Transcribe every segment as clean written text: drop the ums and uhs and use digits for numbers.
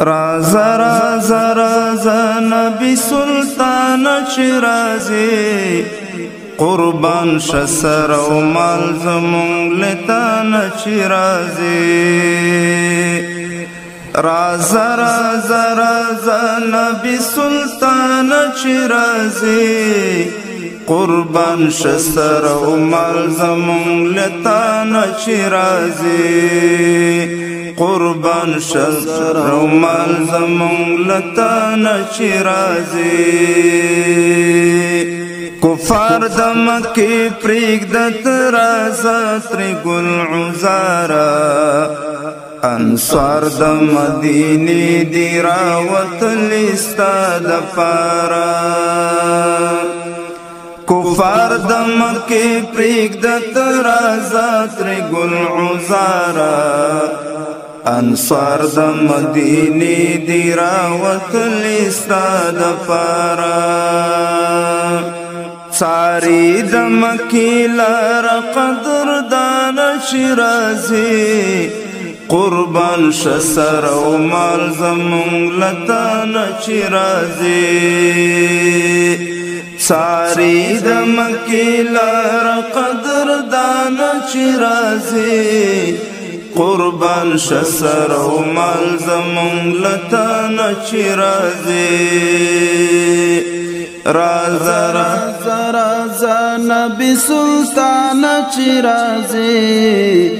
رازا رازا رازا نبی سلطان چرازی قربان شسر و مال زمون لتان چرازی رازا رازا رازا نبی سلطان چرازی قربان شسر و مال زمون لتان چرازی قربان شسر و مال زمون لتان چرازی کفار د مکی پریږدت رازا تری ګل عزارا انصار د مدینه دی راوتلی ستا د پارا کفار د مکی پریږدت رازا تری ګل عزارا انصار د مدینه دی راوتلی ستا د پارا ساری د مکی لار قدر دان شرازی قربان شسر و مال زمون لتان شرازی ساری د مکی لار قدر دان شرازی قربان شسر و مال زمون لتان شرازی رازا رازا رازا نبی سلطان چرازی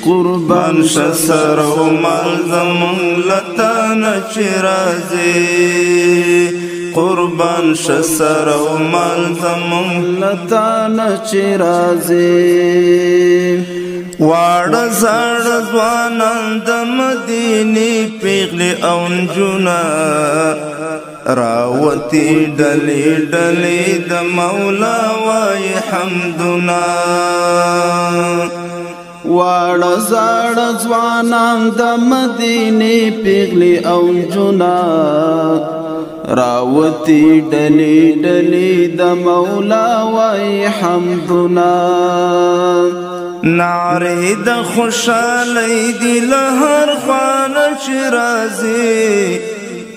قربان شسر و مال زمون لتان چرازی قربان شسر و مال زمون لتان چرازی واړه زړه ځوانان د مدینې پیغلې او نجونه راوتی ډلې ډلې د مولا وای حمدنا واړه زړه ځوانان د مدینې پیغلې او نجونه راوتی ډلې ډلې د مولا وای حمدنا نعره د خوشالۍ دی له هر خوانه چې راځي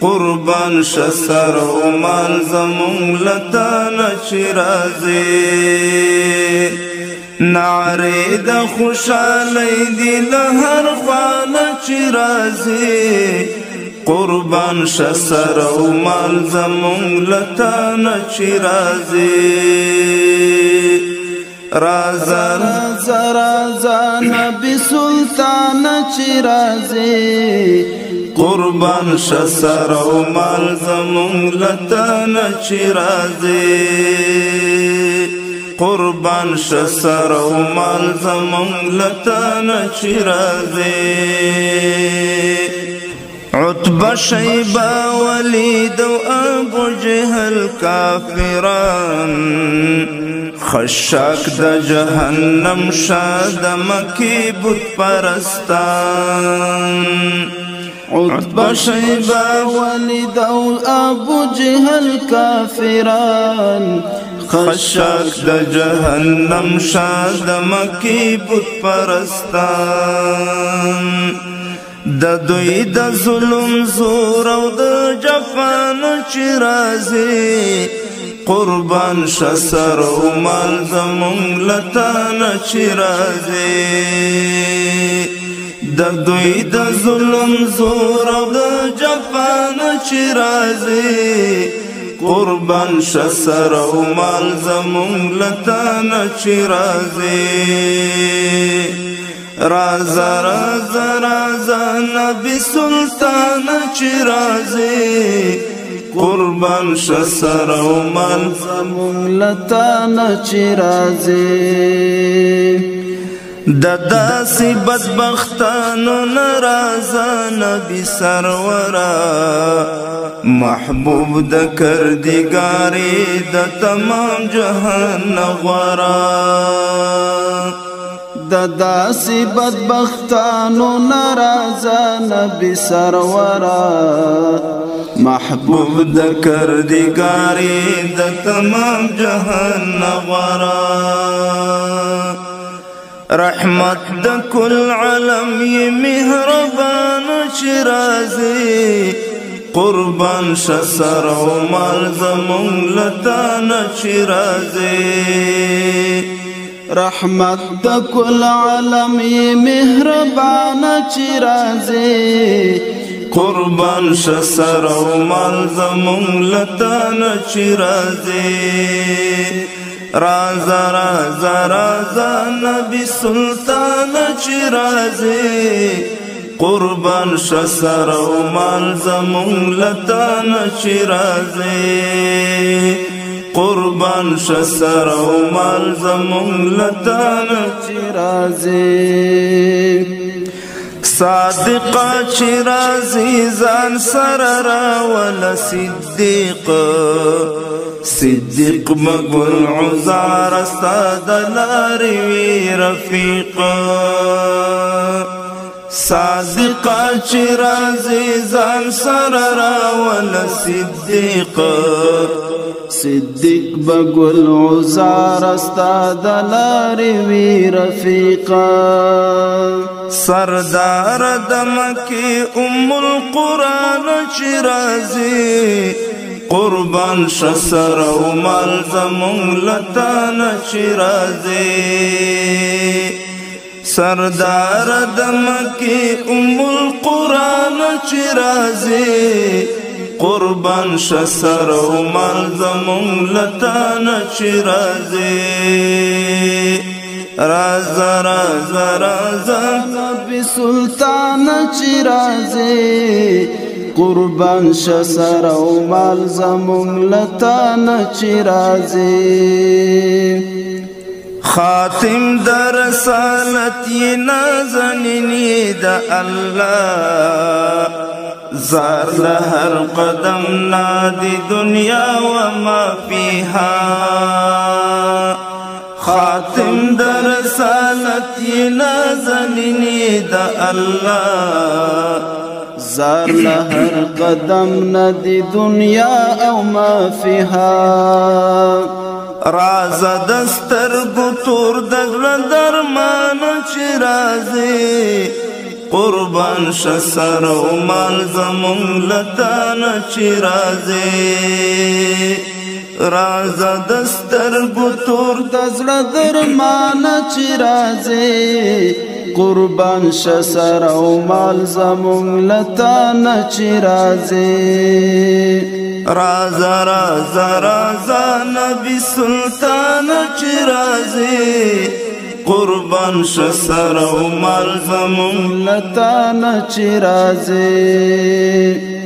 قربان شسر و مال زمون لتان چې راځي نعره د خوشالۍ دی له هر خوانه چې راځي قربان شسر و مال زمون لتان چې راځي رازا رازا رازا نبی سلطان چرازی قربان شسر و مال زمون لتان چرازی قربان شسر و مال زمون لتان چرازی عتبہ شیبہ ولید و ابو جہل کافران خشاک د جهنم شاد مکی بت پرستان عتبہ شیبہ ولید و ابو جہل کافران خشاک د جهنم شاد مکی بت پرستان د دوی د ظلم زور او د جفان چې راځي قربان شسر و مال زمون لتان چې راځي د دوی د ظلم زور او د جفان چې راځي قربان شسر و مال زمون لتان چې راځي رازا رازا رازا نبی سلطان چرازی قربان شسر و مال زمون لتان چرازی دداسی بدبختانو نرازا نبی سرورا محبوب د کردگاری د تمام جهان غورا دداسی بدبختانو نرازا نبی سرورا محبوب د کردگاری د تمام جهان غورا رحمت د کل عالم یې مهربان چې راځي قربان شه سر او مال زمونږ له تا نه چې راځي رحمت د کل عالم یې مهربان چې راځي قربان شه سر او مال زمونږ له تا نه چې راځي رازا رازا رازا نبی سلطان چې راځي قربان شه سر او مال زمونږ له تا نه چې راځي قربان شه سر او مال زمونږ له تا نه چې راځي صادقه چې راځي ځان سره راوله صدیق مقبول عذار ستا د لارې وي رفیقه صادقه چې راځي ځان سره راوله صدیق بګل عذار ستا د لارې وي رفیقه سردار د مکې ام القرآن چې راځي قربان شه سر او مال زمونږ له تا نه چې راځي سردار د مکې ام القرآن چې راځي قربان شه سر او مال زمونږ له تا نه چې راځي رازا رازا رازا نبی سلطان چې راځي قربان شه سر او مال زمونږ له تا نه چې راځي خاتم در رسالت یې نازنینې د الله زار له هر قدم نادي دنیا وما فيها خاتم در رسالت یې نازنینې د الله زار له هر قدم ندی دنیا او ما فيها رازا دسترګو تور د زړه درمان چې راځي قربان شه سر او مال زمونږ له تا نه چې راځي رازا دسترګو تور د زړه درمان چې راځي قربان شه سر او مال زمونږ له تا نه چې راځي رازا رازا رازا نبی سلطان چې راځي قربان شه سر او مال زمونږ له تا نه چې راځي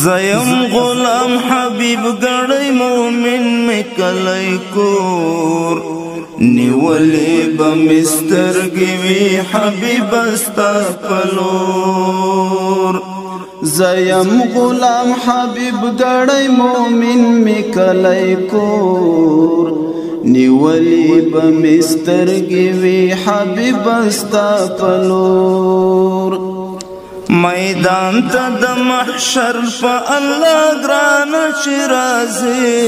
زیم غلام حبیب ګړی مومن می کلی کور نیولی به مسترګې وي حبیب ستا پلور زیم غلام حبیب ګړی مومن می کلی کور نیولی به مسترګې وي حبیب ستا پلور میدان ته د محشر په الله ګران چې راځي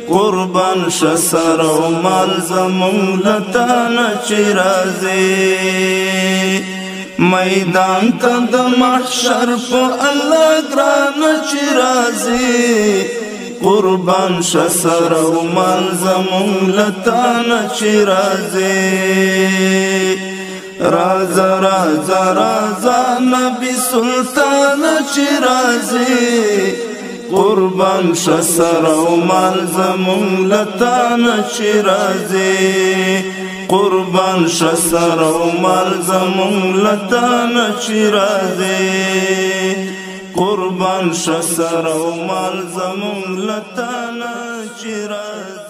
قربان شه سر او مال زمونږ له تا نه چې راځي میدان ته د محشر په الله ګران چې راځي قربان شه سر او مال زمونږ له تا نه چې راځي رازا رازا رازا نبی سلطان چې راځي قربان شه سر او مال زمونږ له تا نه چې راځي قربان شه سر او مال زمونږ له تا نه چې راځي قربان شه سر او مال زمونږ له تا نه چې راځي